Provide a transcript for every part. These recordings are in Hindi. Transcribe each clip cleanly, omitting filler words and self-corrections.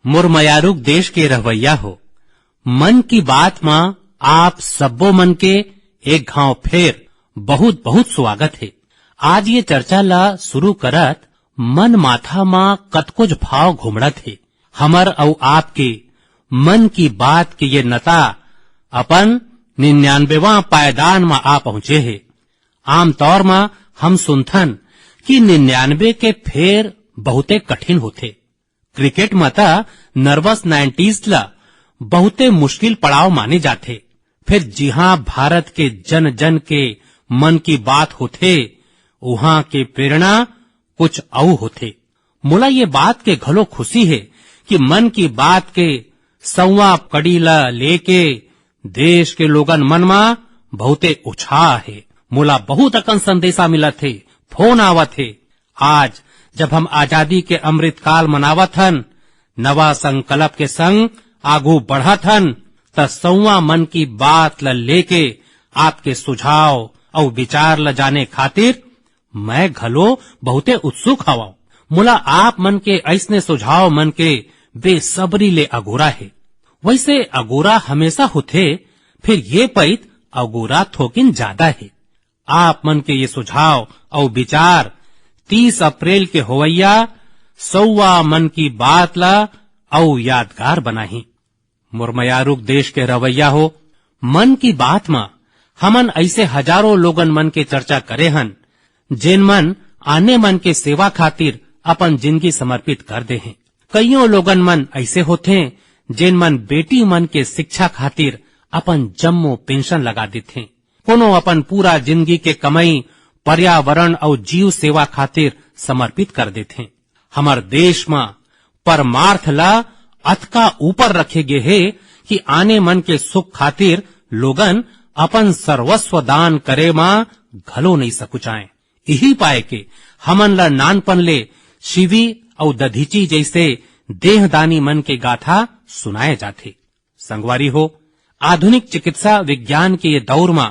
मुरमयारुक देश के रहवैया हो, मन की बात मां आप सब्बो मन के एक घाव फेर बहुत बहुत स्वागत है। आज ये चर्चा ला शुरू करत मन माथा मां कतकुछ भाव घुमड़त है। हमर और आपके मन की बात के ये नता अपन 99वां पायदान में आ पहुंचे है। आमतौर में हम सुनथन कि 99 के फेर बहुते कठिन होते। क्रिकेट में ता नर्वस 90s ला बहुते मुश्किल पड़ाव माने जाते। फिर जिहां भारत के जन जन के मन की बात होते, वहां के प्रेरणा कुछ और होते। मोला ये बात के घलो खुशी है कि मन की बात के 100वां कड़ी ला लेके देश के लोगन मन में बहुते उत्साह है। मोला बहुत अकन संदेशा मिला थे, फोन आवत थे। आज जब हम आजादी के अमृत काल मनावत हन, नवा संकल्प के संग आगू बढ़त हन, त 100वां मन की बात ल लेके आपके सुझाव और विचार ल जाने खातिर मैं घलो बहुते उत्सुक हवा। मोला आप मन के ऐसने सुझाव मन के बेसब्री ले अगोरा है। वैसे अगोरा हमेशा होते, फिर ये पैत अगोरा थोकिन ज्यादा है। आप मन के ये सुझाव और विचार 30 अप्रैल के होवैया 100वां मन की बात ला और यादगार बनाही। मुरमयारुक देश के रवैया हो, मन की बात में हमन ऐसे हजारों लोगन मन के चर्चा करे हन, जिन मन आने मन के सेवा खातिर अपन जिंदगी समर्पित कर दे हैं। कईयों लोगन मन ऐसे होते हैं जिन मन बेटी मन के शिक्षा खातिर अपन जम्मो पेंशन लगा देते। कोनो अपन पूरा जिंदगी के कमाई पर्यावरण और जीव सेवा खातिर समर्पित कर देते। हमार देश में परमार्थ ला अथका ऊपर रखे गे है कि आने मन के सुख खातिर लोगन अपन सर्वस्व दान करे मां घलो नहीं सकुचाए। यही पाए के हमन ला नानपन ले शिवी और दधीची जैसे देहदानी मन के गाथा सुनाए जाते। संगवारी हो, आधुनिक चिकित्सा विज्ञान के ये दौर में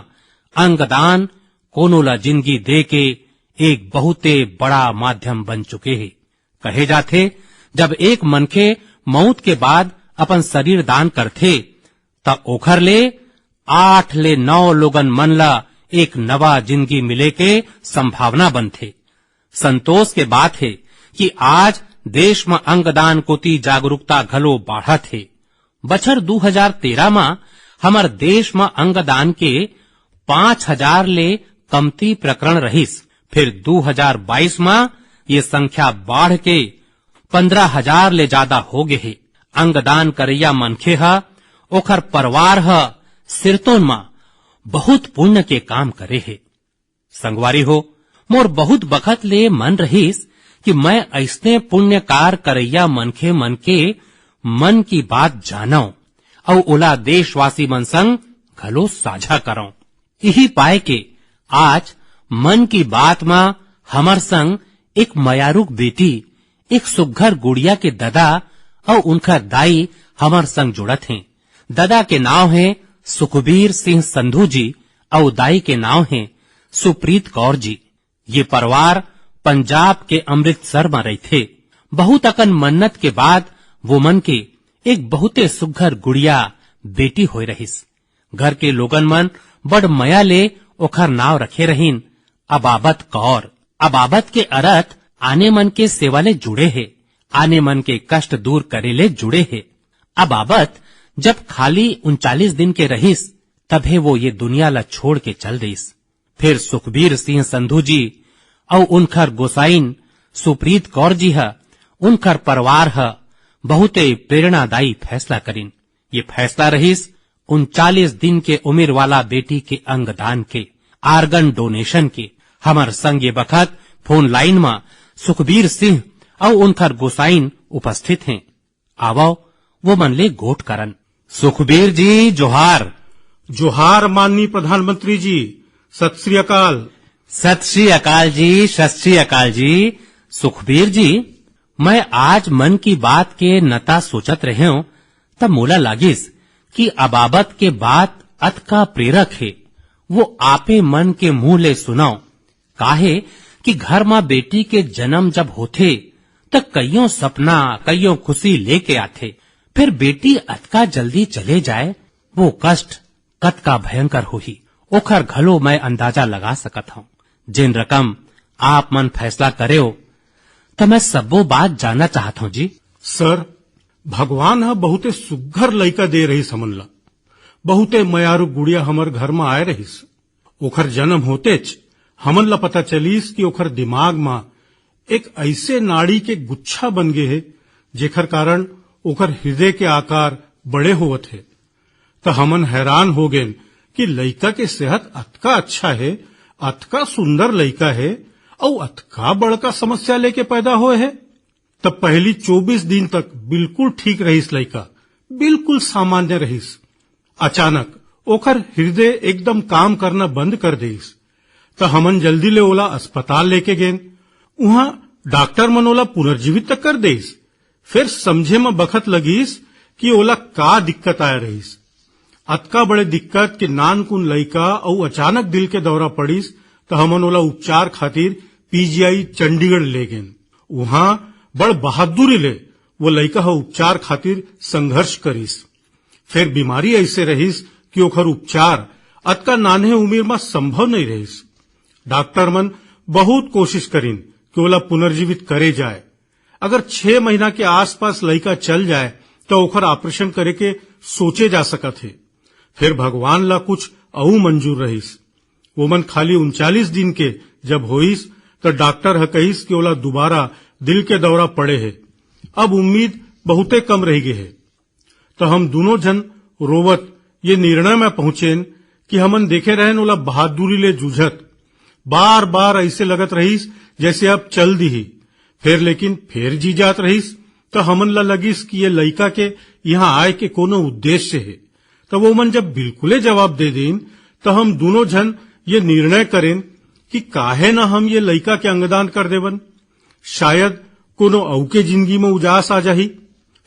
अंगदान कोनो ला जिंदगी दे के एक बहुते बड़ा माध्यम बन चुके हैं। कहे जाते जब एक मनखे मौत के बाद अपन शरीर दान करथे त ओखर ले 8 ले 9 लोगन मन ला एक नवा जिंदगी मिले के संभावना बनथे। संतोष के बात है कि आज देश में अंगदान कोती जागरूकता घलो बढ़त है। बछर 2013 में हमार देश में अंगदान के 5000 ले कमती प्रकरण रहिस। फिर 2022 में ये संख्या बढ़ के 15,000 ले ज्यादा हो गए है। अंगदान करैया मनखे ह ओखर परिवार ह सिरतोन में बहुत पुण्य के काम करे है। संगवारी हो, मोर बहुत बखत ले मन रहिस कि मैं ऐसने पुण्य कार करैया मनखे मन के मन की बात जानौ और ओला देशवासी मन संग घलो साझा करौ। यही पाए के आज मन की बात में हमर संग एक मयारुक बेटी, एक सुघर गुड़िया के ददा और उनका दाई हमर संग जुड़त हैं। ददा के नाव है सुखबीर सिंह संधू जी और दाई के नाव है सुप्रीत कौर जी। ये परिवार पंजाब के अमृतसर में रही थे। बहुत अकन मन्नत के बाद वो मन के एक बहुते सुघर गुड़िया बेटी होय रहिस। घर के लोगन मन बड़ मया ले ओखर नाव रखे रहीन अबाबत कौर। अबाबत के अर्थ आने मन के सेवा ले जुड़े है, आने मन के कष्ट दूर करे ले जुड़े है। अबाबत जब खाली 39 दिन के रहिस तभे वो ये दुनिया ला छोड़ के चल दिस। फिर सुखबीर सिंह संधू जी और उनकर गोसाइन सुप्रीत कौर जी है, उनकर परिवार है बहुते प्रेरणादायी फैसला करीन। ये फैसला रहिस 39 दिन के उम्र वाला बेटी के अंगदान के, आर्गन डोनेशन के। हमार संग ये बखत फोन लाइन में सुखबीर सिंह और उनकर गोसाइन उपस्थित हैं। आवो वो मन ले गोट करन। सुखबीर जी जोहार। जोहार माननीय प्रधानमंत्री जी, सत श्री अकाल। सत श्री अकाल जी, सत श्री अकाल जी। सुखबीर जी, मैं आज मन की बात के नता सोचत रहे हूं तब मोला लागिस कि अबाबत के बात अत का प्रेरक है। वो आपे मन के मुंह ले सुनाओ। काहे कि घर मां बेटी के जन्म जब होथे तो कईयों सपना कईयों खुशी लेके आथे। फिर बेटी अतका जल्दी चले जाए वो कष्ट कतका भयंकर होही ओखर घलो मैं अंदाजा लगा सकत हूँ। जिन रकम आप मन फैसला करे हो तो मैं सबो बात जानना चाहत हूँ जी। सर, भगवान ह बहुते सुघ्घर लइका दे रहिस हमन ला। बहुते मयारू गुड़िया हमर घर में आए रहिस। ओखर जन्म होतेच हमन ला पता चलिस कि ओखर दिमाग में एक ऐसे नाड़ी के गुच्छा बन गे हे जेखर कारण ओखर हृदय के आकार बड़े होवत है। तो हमन हैरान हो गए कि लइका के सेहत अतका अच्छा है, अतका सुंदर लइका है और अतका बड़का समस्या लेके पैदा होए है। तब पहली 24 दिन तक बिल्कुल ठीक रहिस लइका, बिल्कुल सामान्य रहिस। अचानक ओखर हृदय एकदम काम करना बंद कर देस। तो हमन जल्दी ले ओला अस्पताल लेके गए। वहां डॉक्टर मन ओला पुनर्जीवित तक कर देस। फिर समझे में बखत लगिस कि ओला का दिक्कत आया रहिस। अतका बड़े दिक्कत कि नानकुन लइका और अचानक दिल के दौरा पड़िस। तो हमन ओला उपचार खातिर पीजीआई चंडीगढ़ ले गए। वहां बड़ बहादुरी ले वो लइका उपचार खातिर संघर्ष करिस। फिर बीमारी ऐसे रहिस कि ओखर उपचार अतका नान्हे उम्र में संभव नहीं रहिस। डॉक्टर मन बहुत कोशिश करीन कि ओला पुनर्जीवित करे जाए। अगर 6 महीना के आसपास लइका चल जाए तो ओखर ऑपरेशन करे के सोचे जा सकत है। फिर भगवान ला कुछ अऊ मंजूर रहिस। वो मन खाली 39 दिन के जब होइस तो डॉक्टर ह कहिस कि ओला दोबारा दिल के दौरा पड़े है। अब उम्मीद बहुते कम रह गई है। तो हम दोनों जन रोवत ये निर्णय में पहुंचेन कि हमन देखे रहन ओला बहादुरी ले जूझत। बार बार ऐसे लगत रहिस जैसे अब चल दी ही। फिर लेकिन फिर जी जात रहिस। तो हमन ला लगिस कि ये लइका के यहाँ आए के कोनो उद्देश्य है। तो वो मन जब बिल्कुले जवाब दे देन तो हम दोनों जन ये निर्णय करें कि काहे न हम ये लइका के अंगदान कर देवन। शायद कोनो अऊ के जिंदगी में उजास आ जाही।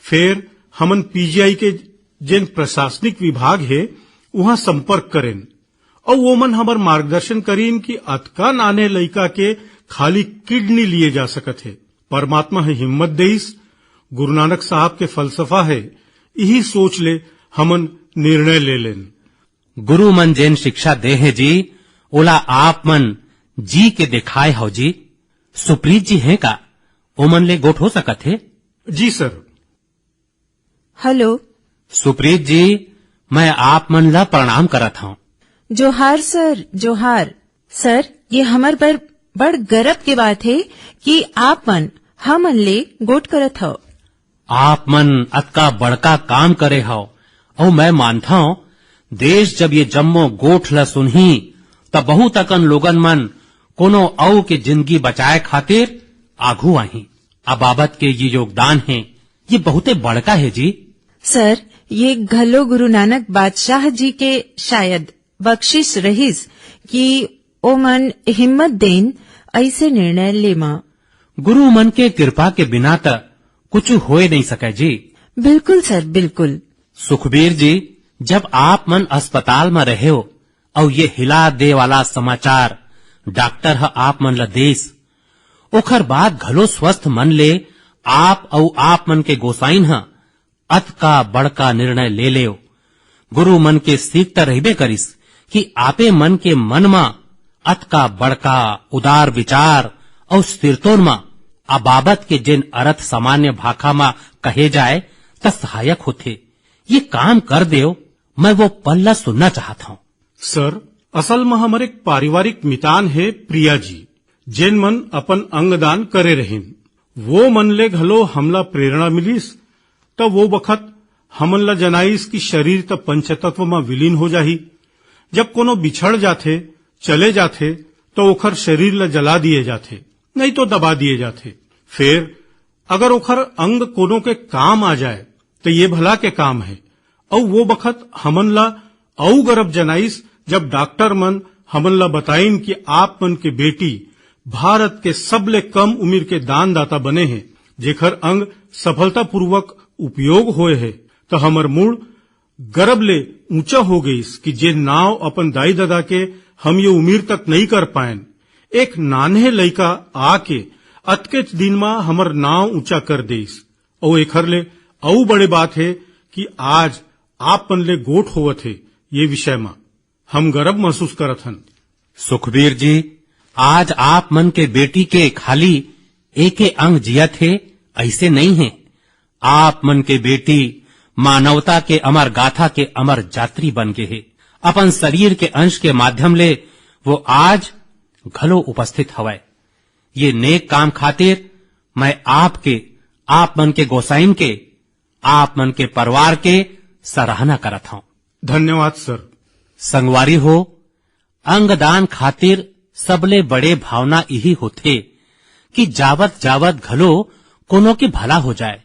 फिर हमन पीजीआई के जिन प्रशासनिक विभाग है वहां संपर्क करें और वो मन हमार मार्गदर्शन करीन कि अतका नाने लइका के खाली किडनी लिए जा सकत है। परमात्मा है हिम्मत देइस। गुरु नानक साहब के फलसफा है। यही सोच ले हमन निर्णय ले लेन। गुरु मन जेन शिक्षा दे है जी ओला आप मन जी के दिखाए हो जी। सुप्रीत जी हैं का ओ मन ले गोठ हो सकत है? जी सर। हेलो सुप्रीत जी, मैं आप मन ला प्रणाम करत हूँ। जोहार सर, जोहार। सर, ये हमर पर बड़ गर्व के बात है कि आप मन हमन ले गोट करत हो। आप मन अतका बड़का काम करे हो और मैं मानता हूँ देश जब ये जम्मो गोठ ला सुनही तब बहुत अकन लोगन मन कोनो औ के जिंदगी बचाए खातिर आगू आही। अबाबत के ये योगदान है ये बहुते बड़का है जी। सर, ये घलो गुरु नानक बादशाह जी के शायद बख्शिश रहिस कि ओ मन हिम्मत देन ऐसे निर्णय लेमा। गुरु मन के कृपा के बिना त कुछ होए नहीं सके जी। बिल्कुल सर, बिल्कुल। सुखबीर जी, जब आप मन अस्पताल में रहे हो और ये हिला दे वाला समाचार डॉक्टर ह आप मन ला देस, ओखर बाद घलो स्वस्थ मन ले आप और आप मन के गोसाइन ह अतका बड़का निर्णय ले लेओ। गुरु मन के सीख त रहबे करिस कि आपे मन के मन मा अतका बड़का उदार विचार और स्थिरतोन मा अबाबत के जिन अर्थ सामान्य भाखा मा कहे जाए त सहायक होथे। ये काम कर देओ, मैं वो पल्ला सुनना चाहता हूँ। सर, असल में हमारे एक पारिवारिक मितान है प्रिया जी, जिन मन अपन अंगदान करे रहीन। वो मन ले घलो हमला प्रेरणा मिलिस। तब वो बखत हमन ला जनाइस कि शरीर त पंचतत्व में विलीन हो जाही। जब कोनो बिछड़ जाथे, चले जाथे तो ओखर शरीर ला जला दिए जाथे, नहीं तो दबा दिए जाथे। फिर अगर ओखर अंग कोनो के काम आ जाए तो ये भला के काम है। और वो बखत हमन ला औ गरब जनाइस जब डॉक्टर मन हमन ला बताइन कि आप मन के बेटी भारत के सबले कम उम्र के दानदाता बने हैं, जेखर अंग सफलता पूर्वक उपयोग होए है। तो हमर मूड गर्व ले ऊंचा हो गईस कि जे नाव अपन दाई दादा के हम ये उम्र तक नहीं कर पाएन, एक नान्हे लइका आके अतकेच दिन में हमर नाव ऊंचा कर देस। और एखर ले अऊ बड़े बात है कि आज आप मन ले गोठ होवत है ये विषय में हम गर्व महसूस करत हन। सुखबीर जी, आज आप मन के बेटी के खाली एके अंग जिया थे ऐसे नहीं है। आप मन के बेटी मानवता के अमर गाथा के अमर यात्री बन गए है। अपन शरीर के अंश के माध्यम ले वो आज घलो उपस्थित हवय। ये नेक काम खातिर मैं आप मन के गोसाइन के, आप मन के परिवार के सराहना करत हूं। धन्यवाद सर। संगवारी हो, अंगदान खातिर सबले बड़े भावना यही होथे कि जावत जावत घलो कोनो के भला हो जाए,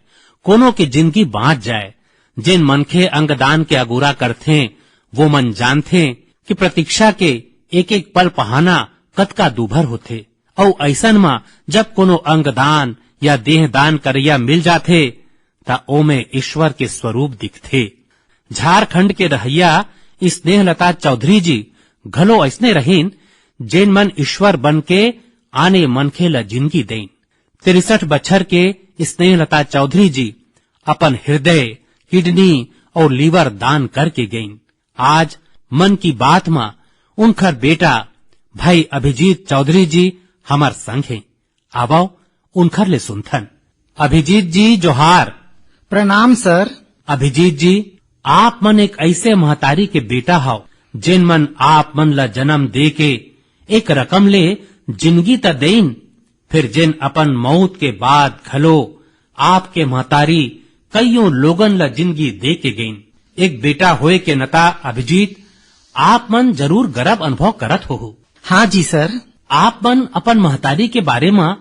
कोनो की जिंदगी बांट जाए। जिन मनखे अंगदान के अगुरा करथे वो मन जानथे कि प्रतीक्षा के एक एक पल पहाना कतका दूभर होथे। और ऐसन में जब कोनो अंगदान या देहदान करैया मिल जाथे ता ओमे ईश्वर के स्वरूप दिखथे। झारखंड के रहैया स्नेहलता चौधरी जी घलो ऐसने रहीन जेन मन ईश्वर बन के आने मनखे ल जिंदगी देन। 63 बछर के स्नेहलता चौधरी जी अपन हृदय, किडनी और लीवर दान करके गईन। आज मन की बात में उनकर बेटा भाई अभिजीत चौधरी जी हमार संग हैं। आवो उनकर ले सुनथन। अभिजीत जी जोहार। प्रणाम सर। अभिजीत जी, आप मन एक ऐसे महतारी के बेटा हो जिन मन आप मन ला जन्म दे के एक रकम ले जिंदगी त देन, फिर जिन अपन मौत के बाद घलो आपके महतारी कईयों लोगन ला जिंदगी दे के गईन। एक बेटा होए के नता अभिजीत आप मन जरूर गर्व अनुभव करत हो। हाँ जी सर। आप मन अपन महतारी के बारे में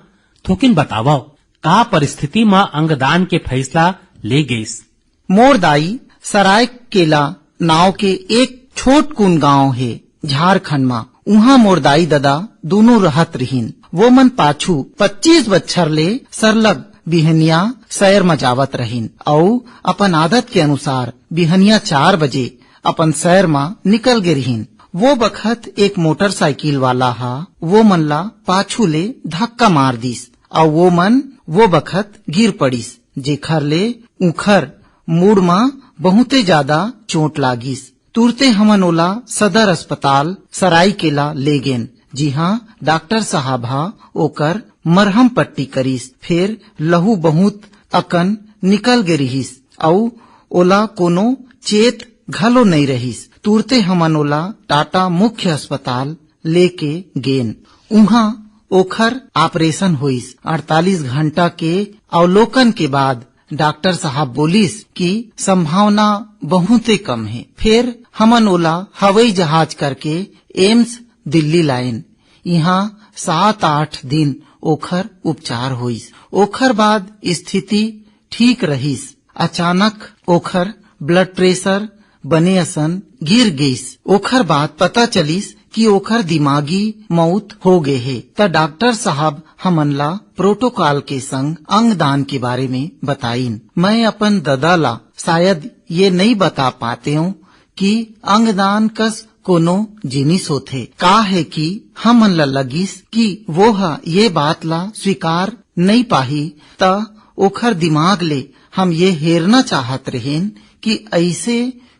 थोकिन बतावो, का परिस्थिति में अंगदान के फैसला ले गईस? मोर दाई सराय केला नाव के एक छोट कुन गांव है झारखंड में। उहाँ मोर दाई दादा दोनों रहत रहीन। वो मन पाछू 25 बच्छर ले सरलग बिहनिया शहर में जावत रहीन और अपन आदत के अनुसार बिहनिया 4 बजे अपन शहर में निकल गे रहीन। वो बखत एक मोटरसाइकिल वाला हा वो मन ला पाछू ले धक्का मार दिस और वो मन वो बखत गिर पड़ीस, जेखर ले उखर मूड में बहुते ज्यादा चोट लागिस। तुरते हमन ओला सदर अस्पताल सरायकेला ले गेन। जी हाँ, डॉक्टर साहब हा ओकर मरहम पट्टी करीस। फिर लहू बहुत अकन निकल गे रहीस और ओला कोनो चेत घलो नहीं रहीस। तुरते हमन ओला टाटा मुख्य अस्पताल लेके गेन। उहाँ ओखर ऑपरेशन हुईस। 48 घंटा के अवलोकन के बाद डॉक्टर साहब बोलिस कि संभावना बहुत ही कम है। फिर हमन ओला हवाई जहाज करके एम्स दिल्ली लाइन। यहाँ 7-8 दिन ओखर उपचार हुईस। ओखर बाद स्थिति ठीक रहीस। अचानक ओखर ब्लड प्रेशर बने असन गिर गईस। ओखर बाद पता चलीस कि ओखर दिमागी मौत हो गए है। त डॉक्टर साहब हमन ला प्रोटोकॉल के संग अंगदान के बारे में बताइन। मैं अपन दादा ला शायद ये नहीं बता पाते हूँ कि अंगदान कस कोनो जिनिस होथे। का है कि हमन ला लगिस कि वो ये बात ला स्वीकार नहीं पाही त ओखर दिमाग ले हम ये हेरना चाहत रहेन कि ऐसे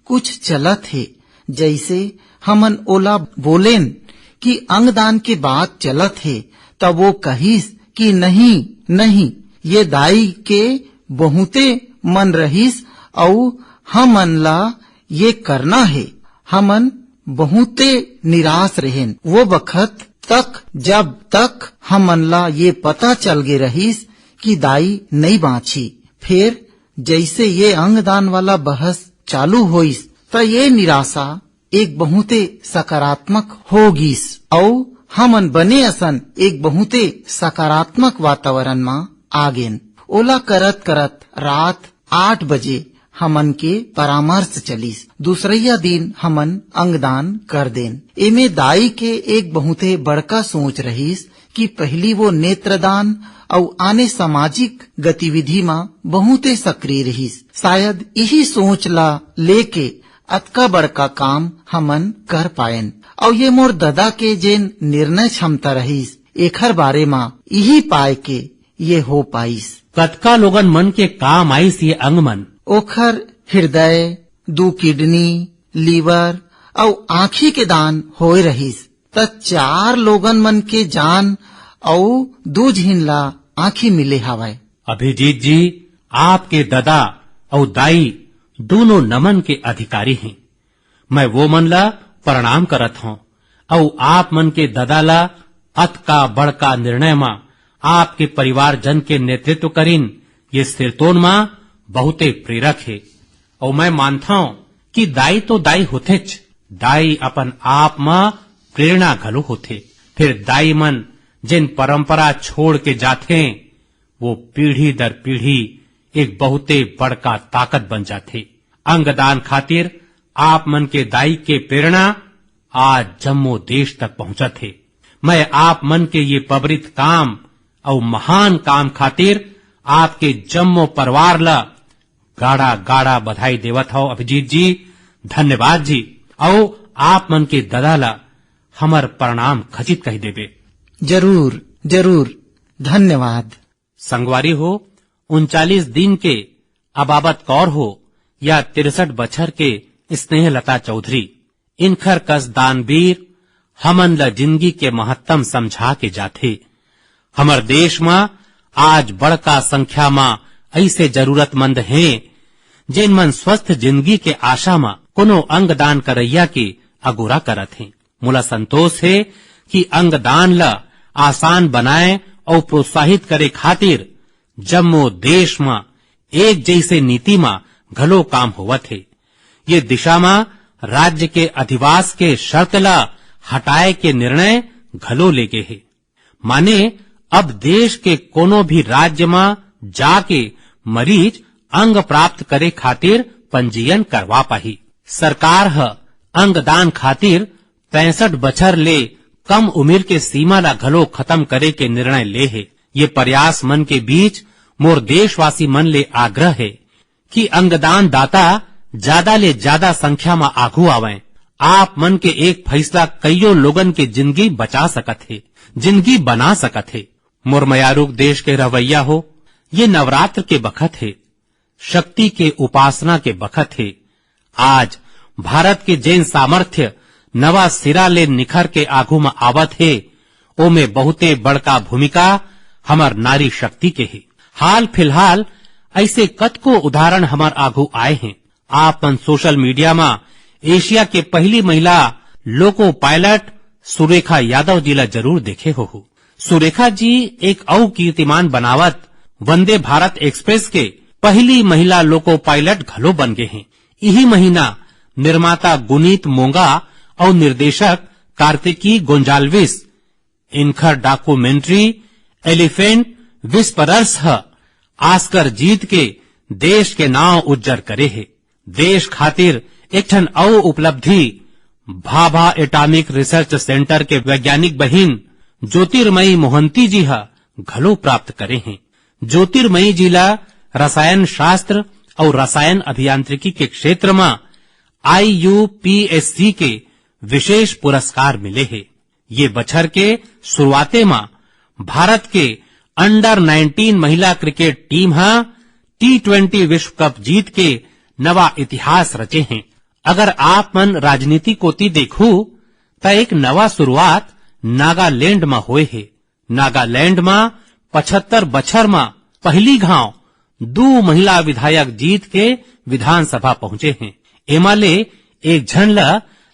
कुछ चलत है। जैसे हमन ओला बोलेन कि अंगदान के बात चलत है तब वो कहिस कि नहीं ये दाई के बहुते मन रहीस और हमन ला ये करना है। हमन बहुते निराश रहेन। वो बखत तक जब तक हमन ला ये पता चल गे रहीस कि दाई नहीं बाँची। फिर जैसे ये अंगदान वाला बहस चालू होइस तो ये निराशा एक बहुते सकारात्मक होगिस और हमन बने असन एक बहुते सकारात्मक वातावरण में आगेन। ओला करत करत रात 8 बजे हमन के परामर्श चलीस। दूसरैया दिन हमन अंगदान कर देन। एमे दाई के एक बहुते बड़का सोच रहीस कि पहली वो नेत्रदान और आने सामाजिक गतिविधि में बहुते सक्रिय रहीस। शायद यही सोच ला लेके अतका बड़का काम हमन कर पाएन। और ये मोर दादा के जेन निर्णय क्षमता रहीस एखर बारे में यही पाए के ये हो पाइस। कतका लोगन मन के काम आईस ये अंग मन। ओखर हृदय, 2 किडनी, लीवर और आँखी के दान होए रहिस त 4 लोगन मन के जान और 2 झिन ला आँखी मिले हवाय। अभिजीत जी, आपके दादा और दाई दोनों नमन के अधिकारी हैं। मैं वो मन ला प्रणाम करत हूँ और आप मन के दादा ला अतका बड़का निर्णय मा आपके परिवार जन के नेतृत्व करीन ये सिरतोन मा बहुते प्रेरक है। और मैं मानता हूँ कि दाई तो दाई होतेच, दाई अपन आप मा प्रेरणा घलो होते। फिर दाई मन जिन परंपरा छोड़ के जाते वो पीढ़ी दर पीढ़ी एक बहुते बड़का ताकत बन जाते। अंगदान खातिर आप मन के दाई के प्रेरणा आज जम्मू देश तक पहुंचा थे। मैं आप मन के ये पबरित काम और महान काम खातिर आपके जम्मू परिवार ला गाड़ा गाड़ा बधाई देवत हो। अभिजीत जी, धन्यवाद जी। और आप मन के दादा ला हमर प्रणाम खचित कह देबे। जरूर जरूर, धन्यवाद। संगवारी हो, 39 दिन के अबाबत कौर हो या 63 बछर के स्नेहलता चौधरी, इनखर कस दानवीर हमन ला जिंदगी के महत्तम समझा के जाथे। हमर देश में आज बड़का संख्या में ऐसे जरूरतमंद हैं जिन मन स्वस्थ जिंदगी के आशा में कोनो अंगदान करैया के अगोरा करत हैं। मोला संतोष है कि अंगदान ला आसान बनाए और प्रोत्साहित करे खातिर जम्मू देश में एक जैसे नीति में घलो काम होवत है। ये दिशा में राज्य के अधिवास के शर्त ला हटाए के निर्णय घलो लेके है। माने अब देश के कोनो भी राज्य में जाके मरीज अंग प्राप्त करे खातिर पंजीयन करवा पाही। सरकार ह अंगदान खातिर 65 बछर ले कम उम्र के सीमा ला घलो खत्म करे के निर्णय ले है। ये प्रयास मन के बीच मोर देशवासी मन ले आग्रह है कि अंगदान दाता ज्यादा ले ज्यादा संख्या में आगू आवे। आप मन के एक फैसला कईयों लोगन के जिंदगी बचा सकत है, जिंदगी बना सकत है। मोर मयारुक देश के रवैया हो, ये नवरात्र के बखत है, शक्ति के उपासना के बखत है। आज भारत के जैन सामर्थ्य नवा सिरा ले निखर के आगू में आवत है, ओमे बहुते बड़का भूमिका हमर नारी शक्ति के है। हाल फिलहाल ऐसे कतको उदाहरण हमार आगू आए हैं। आप सोशल मीडिया में एशिया के पहली महिला लोको पायलट सुरेखा यादव जी ला जरूर देखे हो। सुरेखा जी एक और कीर्तिमान बनावत वंदे भारत एक्सप्रेस के पहली महिला लोको पायलट घलो बन गए हैं। यही महीना निर्माता गुनीत मोंगा और निर्देशक कार्तिकी गोंजाल्विस इनखर डॉक्यूमेंट्री एलिफेंट विस्परर्स आस्कर जीत के देश के नाम उज्जर करे है। देश खातिर एक ठन और उपलब्धि भाभा एटॉमिक रिसर्च सेंटर के वैज्ञानिक बहिन ज्योतिर्मयी मोहंती जी घलो प्राप्त करे हैं। ज्योतिर्मयी जी ला रसायन शास्त्र और रसायन अभियांत्रिकी के क्षेत्र में IUPAC के विशेष पुरस्कार मिले हैं। ये बछर के शुरुआते में भारत के अंडर 19 महिला क्रिकेट टीम T20 विश्व कप जीत के नवा इतिहास रचे हैं। अगर आप मन राजनीति कोती देखू तो एक नवा शुरुआत नागालैंड में हुए है। नागालैंड में 75 बछर में पहली घाव 2 महिला विधायक जीत के विधानसभा पहुंचे हैं। एमाले एक झन ला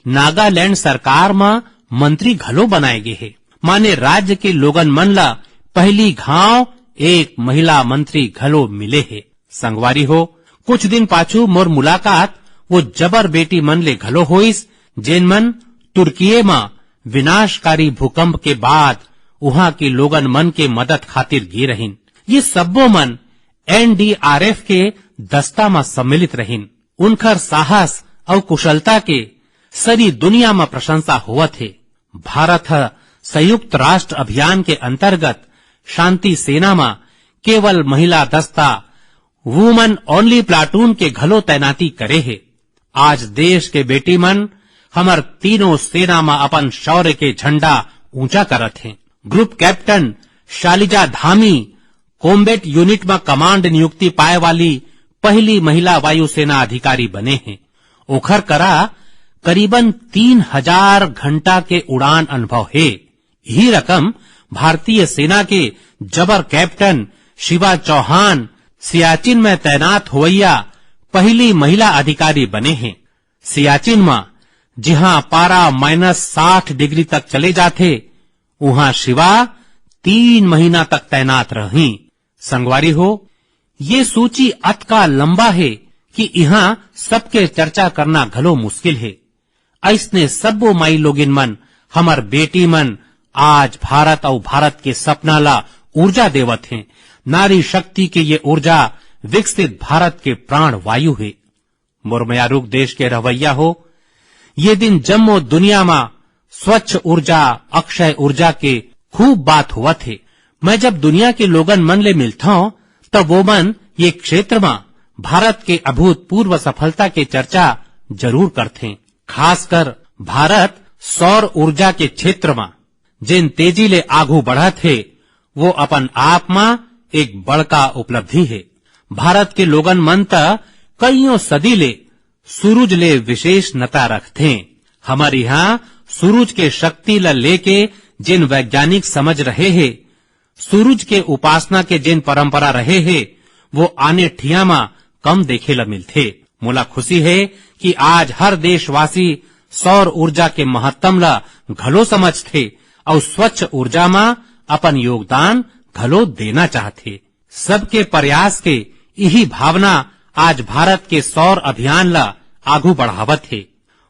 नागालैंड सरकार में मंत्री घलो बनाए गए हैं। माने राज्य के लोगन मन ला पहली घाव एक महिला मंत्री घलो मिले है। संगवारी हो, कुछ दिन पाछू मोर मुलाकात वो जबर बेटी मन ले घलो होइस जेन मन तुर्की में विनाशकारी भूकंप के बाद वहां के लोगन मन के मदद खातिर गे रहिन। ये सब्बो मन NDRF के दस्ता में सम्मिलित रहिन। उनकर साहस और कुशलता के सारी दुनिया में प्रशंसा हुआ थे। भारत संयुक्त राष्ट्र अभियान के अंतर्गत शांति सेना में केवल महिला दस्ता वुमन ओनली प्लाटून के घलो तैनाती करे है। आज देश के बेटी मन हमर तीनों सेना में अपन शौर्य के झंडा ऊंचा करत हैं। Group captain Shaliza Dhami combat unit में कमांड नियुक्ति पाए वाली पहली महिला वायुसेना अधिकारी बने हैं। ओखर करा करीबन 3000 घंटा के उड़ान अनुभव है। यही रकम भारतीय सेना के जबर कैप्टन शिवा चौहान सियाचिन में तैनात होइया पहली महिला अधिकारी बने हैं। सियाचिन में जहां पारा -60 डिग्री तक चले जाते, वहां शिवा 3 महीना तक तैनात रही। संगवारी हो, ये सूची अतका लंबा है कि यहाँ सबके चर्चा करना घलो मुश्किल है। ऐसने सबो माई लोगिन मन, हमर बेटी मन आज भारत और भारत के सपना ला ऊर्जा देवत हैं। नारी शक्ति के ये ऊर्जा विकसित भारत के प्राण वायु है। मोरमयारूक देश के रवैया हो, ये दिन जम्मो दुनिया में स्वच्छ ऊर्जा, अक्षय ऊर्जा के खूब बात हुआ थे। मैं जब दुनिया के लोगन मन ले मिलता हूं, तब वो मन ये क्षेत्र में भारत के अभूतपूर्व सफलता के चर्चा जरूर करते। खासकर भारत सौर ऊर्जा के क्षेत्र में जिन तेजी ले आगू बढ़ा थे, वो अपन आप में एक बड़का उपलब्धि है। भारत के लोगन मन त कईयों सदी ले सूरज ले विशेष नता रखते। हमारे यहाँ सूरज के शक्ति ला लेके जिन वैज्ञानिक समझ रहे हैं, सूरज के उपासना के जिन परंपरा रहे हैं, वो आने ठिया में कम देखे ला मिलते। मोला खुशी है कि आज हर देशवासी सौर ऊर्जा के महत्तम ला घलो समझते और स्वच्छ ऊर्जा में अपन योगदान घलो देना चाहते। सबके प्रयास के यही भावना आज भारत के सौर अभियान ला आगू बढ़ावत है।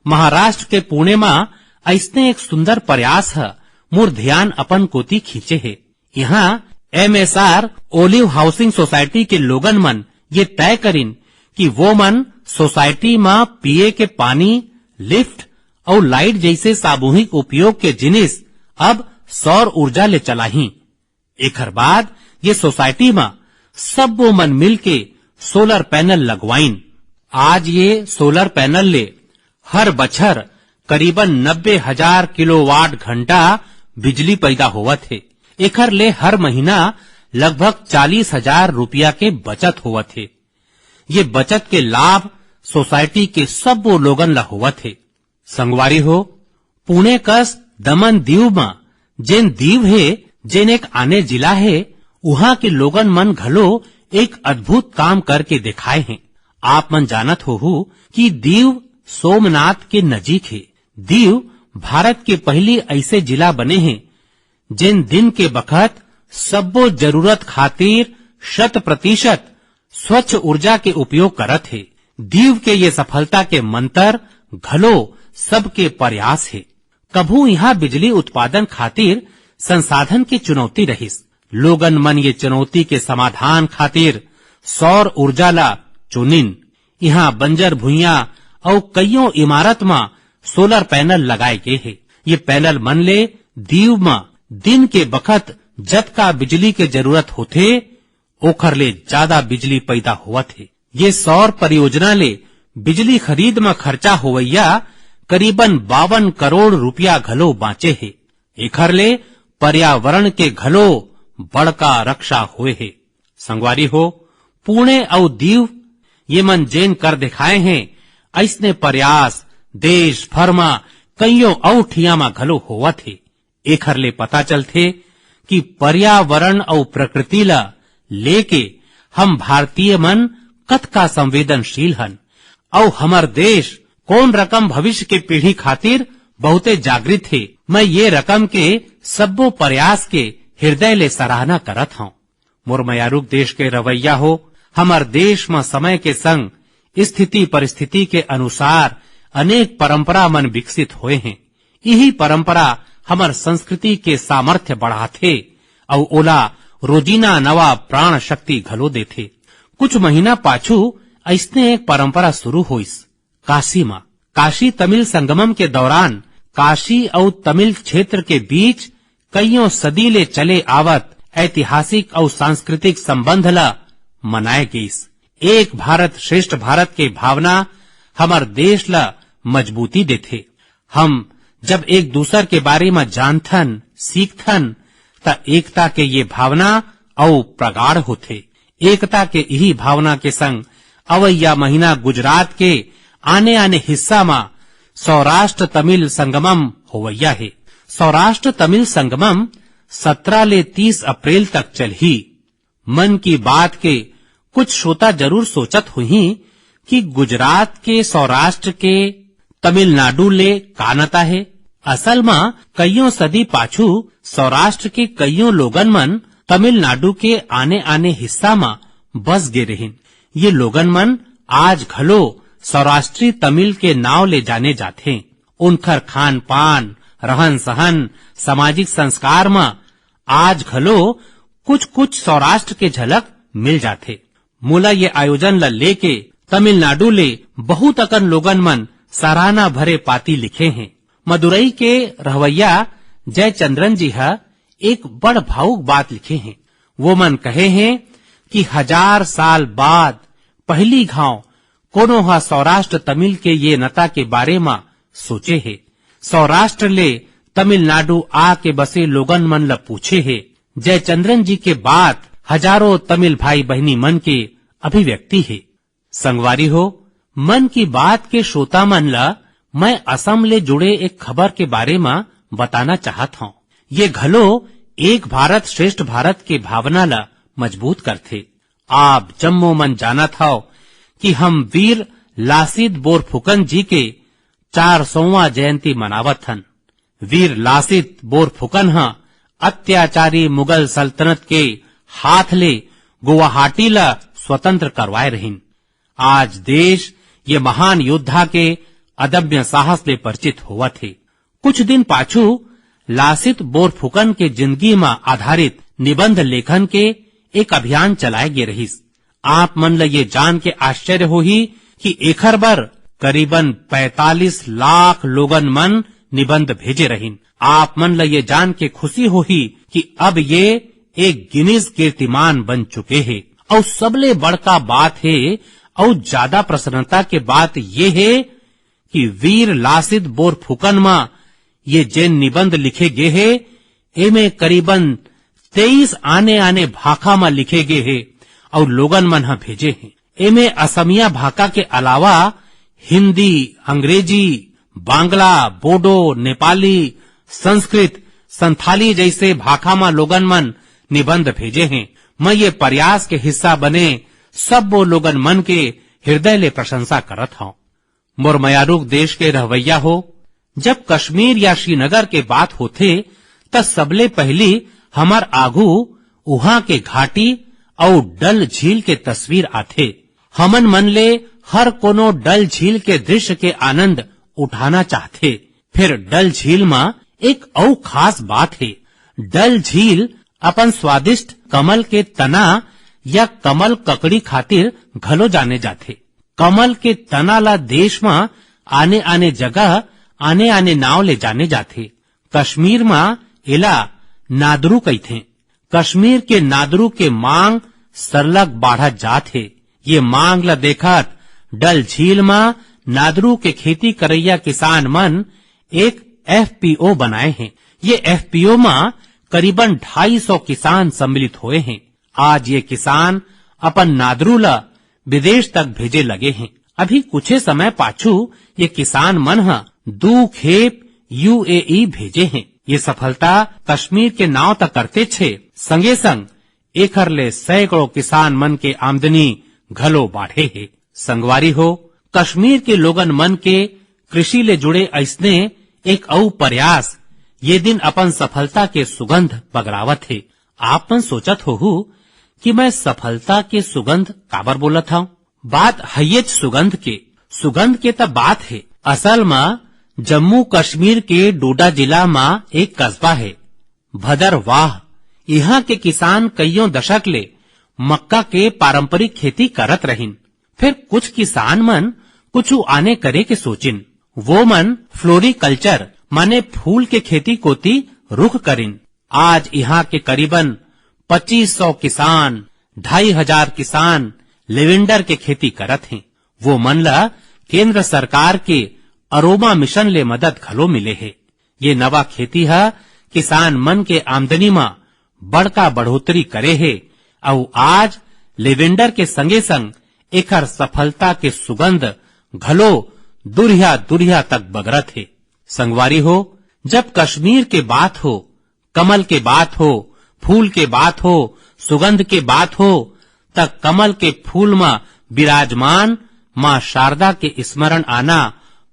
महाराष्ट्र के पुणे में ऐसने एक सुंदर प्रयास है, मोर ध्यान अपन कोती खींचे है। यहाँ MSR ओलिव हाउसिंग सोसाइटी के लोगन मन ये तय करिन कि वो मन सोसाइटी में पिए के पानी, लिफ्ट और लाइट जैसे सामूहिक उपयोग के जिनिस अब सौर ऊर्जा ले चलाही। एकर बाद ये सोसाइटी में सब वो मन मिल के सोलर पैनल लगवाइन। आज ये सोलर पैनल ले हर बछर करीबन 90,000 किलोवाट घंटा बिजली पैदा होवत है। एकर ले हर महीना लगभग 40,000 रुपया के बचत होवत है। ये बचत के लाभ सोसाइटी के सब वो लोगन ला होवत है। संगवारी हो, पुणे कस दमन दीव में जिन दीव है, जिन एक आने जिला है, वहाँ के लोगन मन घलो एक अद्भुत काम करके दिखाए हैं। आप मन जानत हो कि दीव सोमनाथ के नजीक है। दीव भारत के पहली ऐसे जिला बने हैं जिन दिन के बखत सबो जरूरत खातिर 100% स्वच्छ ऊर्जा के उपयोग करत है। दीव के ये सफलता के मंत्र घलो सबके प्रयास है। कभू यहाँ बिजली उत्पादन खातिर संसाधन की चुनौती रहिस। लोगन मन ये चुनौती के समाधान खातिर सौर ऊर्जा ला चुनिन। यहाँ बंजर भुइया और कईयों इमारत में सोलर पैनल लगाए गए हैं। ये पैनल मन ले दीव में दिन के बखत जब का बिजली के जरूरत होते, ओखर ले ज्यादा बिजली पैदा हुआ थे। ये सौर परियोजना ले बिजली खरीद में खर्चा होवैया करीबन 52 करोड़ रुपया घलो बाँचे है। एखर ले पर्यावरण के घलो बड़का रक्षा हुए है। संगवारी हो, पुणे और दीव ये मन जेन कर दिखाए हैं, ऐसने प्रयास देश भर में कईयों और ठिया में घलो होवा थे। एखर ले पता चलते कि पर्यावरण और प्रकृति ला लेके हम भारतीय मन कतका संवेदनशील हन और हमर देश कौन रकम भविष्य के पीढ़ी खातिर बहुते जागृत है। मैं ये रकम के सबो प्रयास के हृदय ले सराहना करत हूँ। मोरमयारूक देश के रवैया हो, हमर देश में समय के संग स्थिति परिस्थिति के अनुसार अनेक परंपरा मन विकसित हुए हैं। यही परंपरा हमर संस्कृति के सामर्थ्य बढ़ाथे और ओला रोजीना नवा प्राण शक्ति घलो देथे। कुछ महीना पाछू ऐसने एक परंपरा शुरू हुईस काशी में। काशी तमिल संगमम के दौरान काशी और तमिल क्षेत्र के बीच कईयों सदी ले चले आवत ऐतिहासिक और सांस्कृतिक संबंध ला मनाए गईस। एक भारत श्रेष्ठ भारत के भावना हमर देश ला मजबूती देथे। हम जब एक दूसर के बारे में जानथन, सीखथन, त एकता के ये भावना औ प्रगाढ़ होथे। एकता के यही भावना के संग अवैया महीना गुजरात के आने आने हिस्सा में सौराष्ट्र तमिल संगमम होवैया है। सौराष्ट्र तमिल संगमम 17 ले 30 अप्रैल तक चलही। मन की बात के कुछ श्रोता जरूर सोचत हुई कि गुजरात के सौराष्ट्र के तमिलनाडु ले का नाता है। असल में कईयों सदी पाछू सौराष्ट्र के कईयों लोगन मन तमिलनाडु के आने आने हिस्सा में बस गे रहिन। ये लोगन मन आज घलो सौराष्ट्री तमिल के नाव ले जाने जाते। उनकर खान पान, रहन सहन, सामाजिक संस्कार में आज घलो कुछ कुछ सौराष्ट्र के झलक मिल जाते। मोला ये आयोजन ला लेके तमिलनाडु ले बहुत अकन लोगन मन सराहना भरे पाती लिखे हैं। मदुरई के रहवैया जयचंद्रन जी हा एक बड़ भावुक बात लिखे हैं। वो मन कहे हैं कि 1000 साल बाद पहली घाव कोनो हा सौराष्ट्र तमिल के ये नता के बारे में सोचे है। सौराष्ट्र ले तमिलनाडु आके बसे लोगन मन ला पूछे है। जयचंद्रन जी के बात हजारों तमिल भाई बहनी मन के अभिव्यक्ति है। संगवारी हो, मन की बात के श्रोता मन ला मैं असम ले जुड़े एक खबर के बारे में बताना चाहत हूँ। ये घलो एक भारत श्रेष्ठ भारत के भावना ला मजबूत करथे। आप जम्मो मन जानत हौ कि हम वीर लासित बोरफुकन जी के 400वां जयंती मनावत हन। वीर लासित बोरफुकन हा अत्याचारी मुगल सल्तनत के हाथ ले गुवाहाटी ला स्वतंत्र करवाए रहिन। आज देश ये महान योद्धा के अदम्य साहस ले परिचित हुआ थे। कुछ दिन पाछू लासित बोरफुकन के जिंदगी में आधारित निबंध लेखन के एक अभियान चलाए गे रहिस। आप मन ला ये जान के आश्चर्य होही कि एखर बर करीबन 45 लाख लोगन मन निबंध भेजे रहिन। आप मन ला ये जान के खुशी होही कि अब ये एक गिनीज कीर्तिमान बन चुके हैं। और सबले बड़का बात है और ज्यादा प्रसन्नता के बात ये है कि वीर लासित बोरफुकन में ये जैन निबंध लिखे गए है, एमे करीबन 23 आने आने भाषा में लिखे गए है और लोगन मन हा भेजे हैं। एमे असमिया भाषा के अलावा हिंदी, अंग्रेजी, बांग्ला, बोडो, नेपाली, संस्कृत, संथाली जैसे भाषा में लोगन मन निबंध भेजे हैं। मैं ये प्रयास के हिस्सा बने सब वो लोगन मन के हृदय ले प्रशंसा करत हूँ। मोर मयारुक देश के रहवैया हो, जब कश्मीर या श्रीनगर के बात होते त सबले पहली हमार आगू उहाँ के घाटी और डल झील के तस्वीर आथे। हमन मन ले हर कोनो डल झील के दृश्य के आनंद उठाना चाहते। फिर डल झील में एक और खास बात है। डल झील अपन स्वादिष्ट कमल के तना या कमल ककड़ी खातिर घलो जाने जाते। कमल के तना ला देश में आने आने जगह आने आने नाव ले जाने जाते। कश्मीर में इला नादरू कहते। कश्मीर के नादरू के मांग सरलग बाढ़ा जात है। ये मांग ला देखत डल झील में नादरू के खेती करैया किसान मन एक FPO बनाए हैं। ये FPO में करीबन 250 किसान सम्मिलित हुए हैं। आज ये किसान अपन नादरू ला विदेश तक भेजे लगे हैं। अभी कुछ समय पाछू ये किसान मन हा 2 खेप UAE भेजे हैं। ये सफलता कश्मीर के नाव तक करते छे। संगे संग एखर ले सैकड़ों किसान मन के आमदनी घलो बाढ़े है। संगवारी हो, कश्मीर के लोगन मन के कृषि ले जुड़े ऐसने एक और प्रयास ये दिन अपन सफलता के सुगंध बगरावत है। आप मन सोचत हो कि मैं सफलता के सुगंध काबर बोलत हूँ। बात है सुगंध के तब बात है। असल में जम्मू कश्मीर के डोडा जिला में एक कस्बा है भदरवाह। यहाँ के किसान कईयों दशक ले मक्का के पारंपरिक खेती करत रहिन। फिर कुछ किसान मन कुछ आने करे के सोचिन। वो मन फ्लोरिकल्चर माने फूल के खेती कोती रुख करिन। आज यहाँ के करीबन 2500 किसान, 2500 किसान लेवेंडर के खेती करत हैं। वो मन ला केंद्र सरकार के अरोमा मिशन ले मदद घलो मिले है। ये नवा खेती है किसान मन के आमदनी में बड़का बढ़ोतरी करे है और आज लेवेंडर के संगे संग एकर सफलता के सुगंध घलो दुरिया दुरिया तक बगरत है। संगवारी हो, जब कश्मीर के बात हो, कमल के बात हो, फूल के बात हो, सुगंध के बात हो, तब कमल के फूल में विराजमान माँ शारदा के स्मरण आना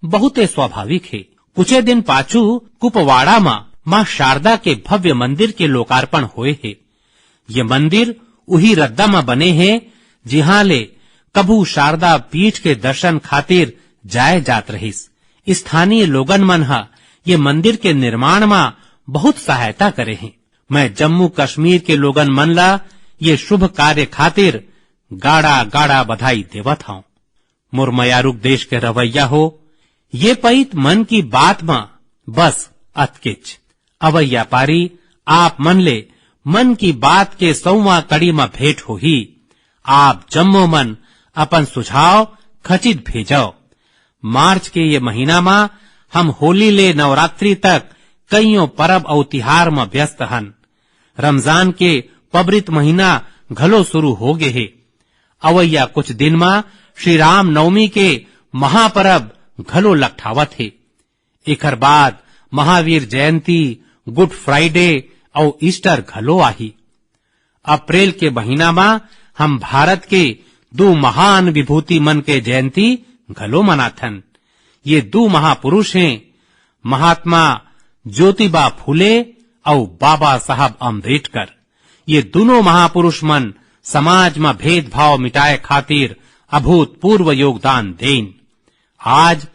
बहुत स्वाभाविक है। कुछ दिन पाछू कुपवाड़ा में माँ शारदा के भव्य मंदिर के लोकार्पण हुए है। ये मंदिर उही रद्दा में बने हैं जिहाँ ले कभू शारदा पीठ के दर्शन खातिर जाए जात रहिस। स्थानीय लोगन मन हा ये मंदिर के निर्माण में बहुत सहायता करे हैं। मैं जम्मू कश्मीर के लोगन मन ला ये शुभ कार्य खातिर गाड़ा गाड़ा बधाई देवत हूँ। मुरमयारुक देश के रवैया हो, ये पईत मन की बात में बस अतकिच। अवैया पारी आप मन ले मन की बात के 100वां कड़ी में भेंट हो ही। आप जम्मो मन अपन सुझाव खचित भेजाओ। मार्च के ये महीना में हम होली ले नवरात्रि तक कईयों परब और तिहार में व्यस्त हन। रमजान के पवित्र महीना घलो शुरू हो गए है। अवैया कुछ दिन में श्री राम नवमी के महापर्व घलो लखठावत है। एकर बाद महावीर जयंती, गुड फ्राइडे और ईस्टर घलो आही। अप्रैल के महीना में हम भारत के 2 महान विभूति मन के जयंती घलो मनाथन। ये 2 महापुरुष हैं, महात्मा ज्योतिबा फुले और बाबा साहब अम्बेडकर। ये दोनों महापुरुष मन समाज में भेदभाव मिटाए खातिर अभूतपूर्व योगदान देन। आज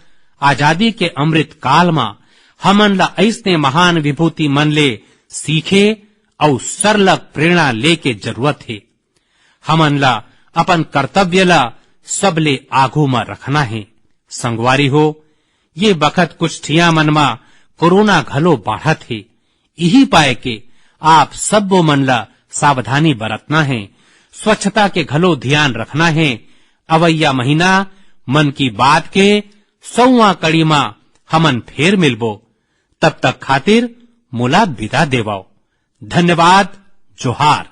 आजादी के अमृत काल में हमन ला ऐसने महान विभूति मन ले सीखे और सरलग प्रेरणा लेके जरूरत है। हमन ला अपन कर्तव्य ला सबले आगू में रखना है। संगवारी हो, ये बखत कुछ ठिया मन में कोरोना घलो बढ़त है। यही पाए के आप सबो मन ला सावधानी बरतना है, स्वच्छता के घलो ध्यान रखना है। अवैया महीना मन की बात के 100वां कड़ी में हमन फेर मिलबो। तब तक खातिर मोला विदा देवाओ। धन्यवाद। जोहार।